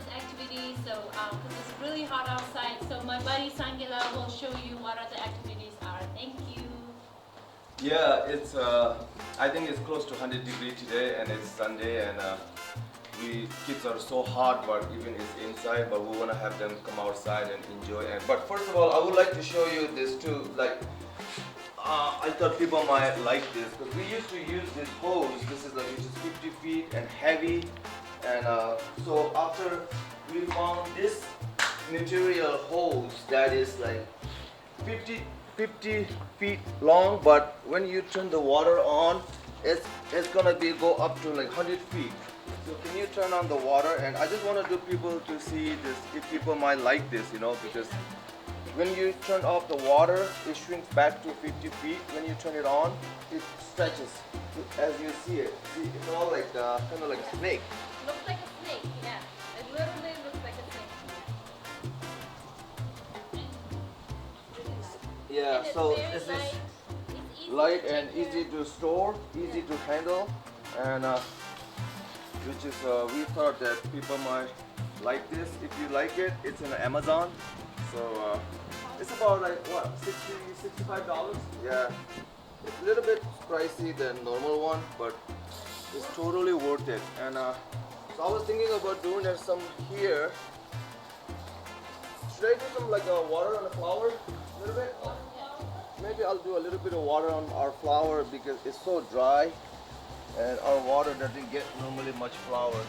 kids activities. So because it's really hot outside, so my buddy Sangila will show you what are the activities are. Thank you. Yeah, it's I think it's close to 100 degrees today, and it's Sunday, and we kids are so hot, but even it's inside, but we want to have them come outside and enjoy. And but first of all, I would like to show you this too. Like I thought people might like this because we used to use this hose. This is like which is 50 feet and heavy, and so after we found this material hose that is like 50 feet long, but when you turn the water on, it's gonna be go up to like 100 feet. So can you turn on the water? And I just wanted people to see this, if people might like this, you know, because when you turn off the water, it shrinks back to 50 feet. When you turn it on, it stretches, as you see it. See, it's all like kind of like a snake. Looks like a snake. Yeah, it literally looks like a snake. Yeah, so this is light and easy to store, easy to handle, and which is we thought that people might like this. If you like it, it's in Amazon, so it's about like what, $65? Yeah, it's a little bit pricey than normal one, but it's totally worth it. And so I was thinking about doing some here. Should I do some like water on the flower a little bit? Maybe I'll do a little bit of water on our flower because it's so dry and our water doesn't get normally much flower.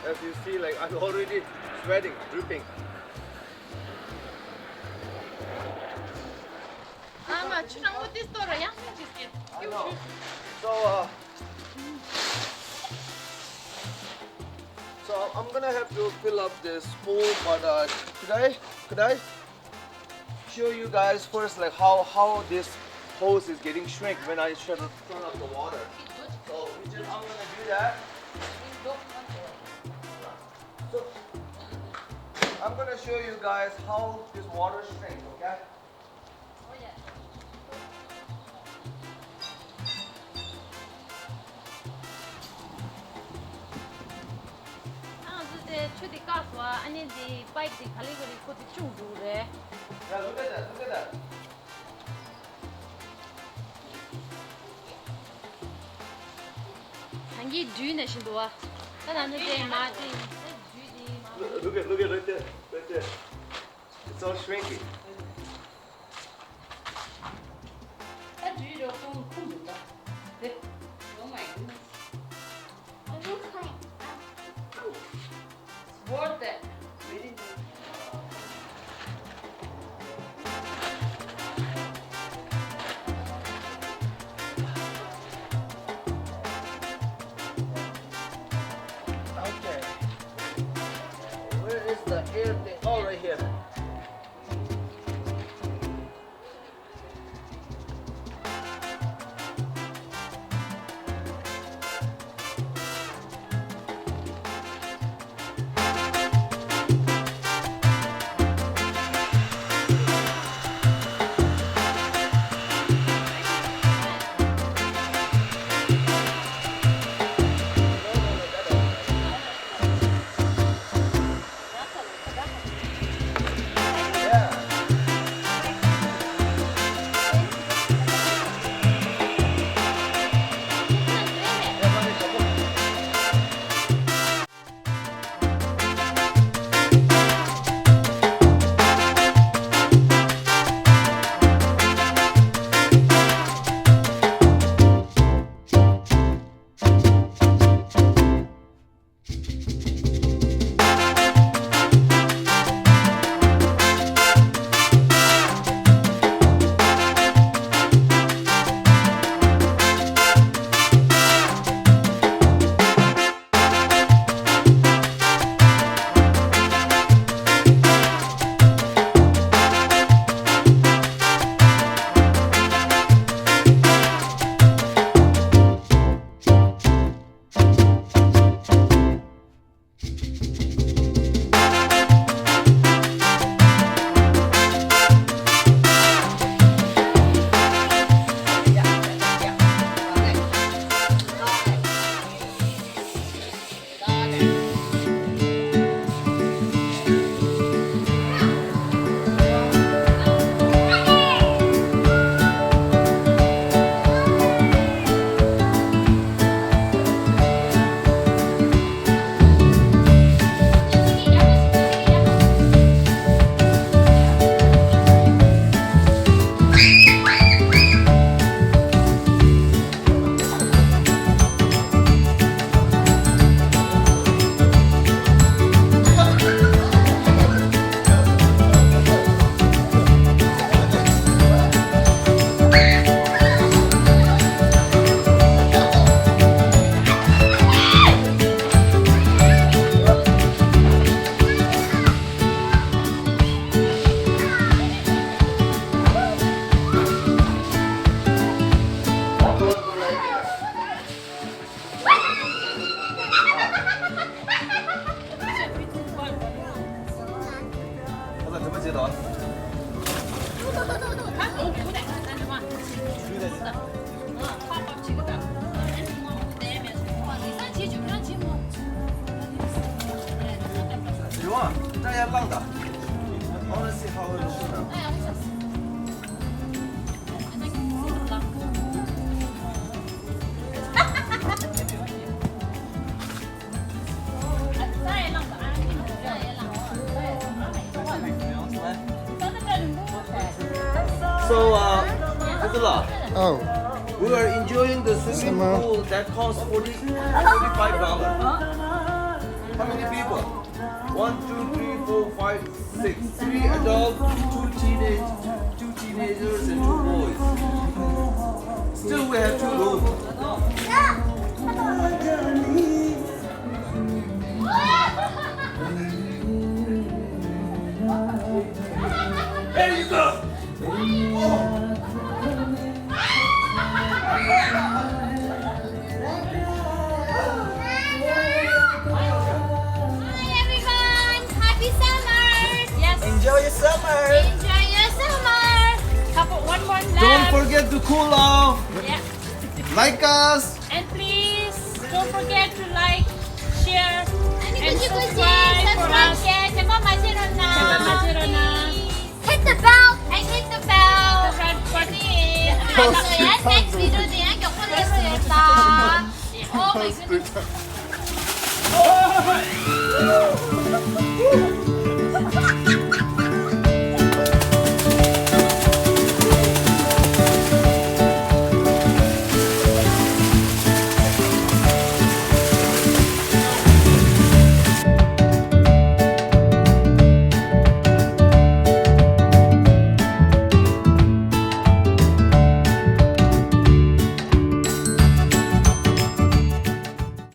As you see, like I'm already sweating, dripping. I know. So I'm gonna have to fill up this pool, but could I show you guys first like how this hose is getting shrink when I turn up the water. So I'm gonna do that. So I'm gonna show you guys how this water shrinks, okay? Yeah, look at that, look at that. Look at right there, right there. It's all shrinking. Oh my goodness. It's worth it. Where is the air thing? Oh, right here. You want? 那要浪的。I want to see how it looks now. So, Oh, we are enjoying the swimming Summer. pool that costs $45. How many people? 1, 2, 3, 4, 5, 6. 3 adults, 2 teenagers, and 2 boys. Still, we have 2 rooms. There you go. Hi everyone! Happy summer! Yes. Enjoy your summer. Enjoy your summer! Couple, one more Don't lap. forget to cool off. Yeah. Like us. And please don't forget to like, share, and subscribe for us. Hit the bell and hit the bell. Subscribe button. Next video thì anh chụp con lên. Oh my goodness.